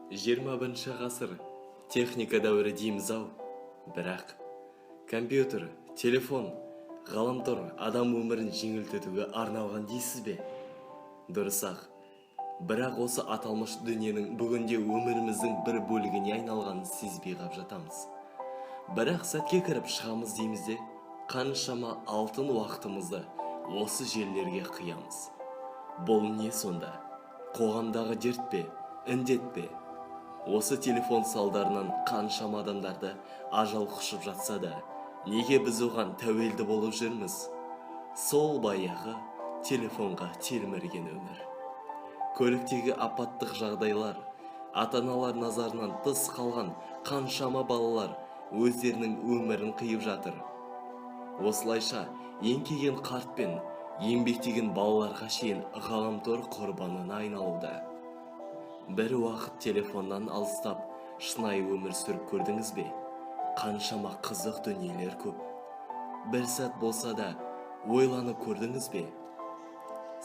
21 ғасыр техника дәуірі дейміз ау. Бірақ компьютер, телефон, ғаламтор адам өмірін жеңілдетуге арналған дейсіз бе? Дұрыс-ақ. Бірақ осы аталмыш дүниенің бүгінде өміріміздің бір бөлігіне айналғанын сезбей қап жатамыз. Бірақ сәтке кіріп шығамыз дейміз де, қаншама алтын уақытымызды осы желілерге қиямыз. Бұл не сонда? Қоғамдағы дерт пе, індет пе? Осы телефон салдарынан қаншама адамдарды ажал құшып жатса да, неге біз оған тәуелді болып жүрміз? Сол баяғы телефонға телмірген өмір. Көліктегі апаттық жағдайлар, ата-аналар назарынан тыс қалған қаншама балалар өздерінің өмірін қиып жатыр. Осылайша еңкейген қарт пен еңбектеген балаларға шейін ғаламтор құрбанына айналуда. Бір уақыт телефоннан алыстап, шынайы өмір сүріп көрдіңіз бе? Қаншама қызық дүниелер көп. Бір сәт болса да ойланып көрдіңіз бе?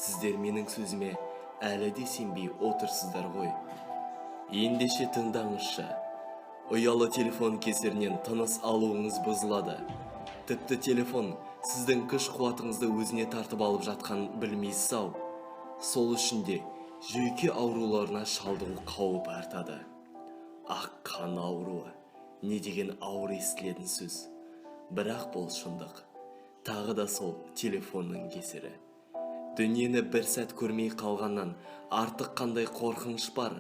Сіздер менің сөзіме әлі де сенбей отырсыздар ғой. Ендеше тыңдаңызшы. Ұялы телефон кесірінен тыныс алуыңыз бұзылады. Тіпті телефон сіздің күш қуатыңызды өзіне тартып алып жатқанын білмейсіз ау. Сол үшін де жүйке ауруларына шалдығу қаупі артады. Ақ қан ауруы не деген ауыр естілетін сөз. Бірақ бұл шындық. Тағы да сол телефонның кесірі. Дүниені бір сәт көрмей қалғаннан артық қандай қорқыныш бар?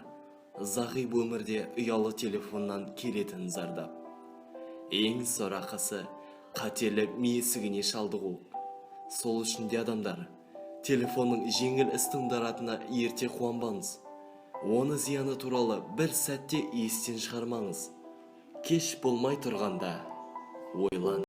Зағип өмірде ұялы телефоннан келетін зардап. Ең сорақысы қателі месігіне шалдығу. Сол үшін де адамдар телефонның жеңіл іс тыңдаратынына ерте қуанбаңыз. Оны зияны туралы бір сәтте естен шығармаңыз. Кеш болмай тұрғанда ойлан.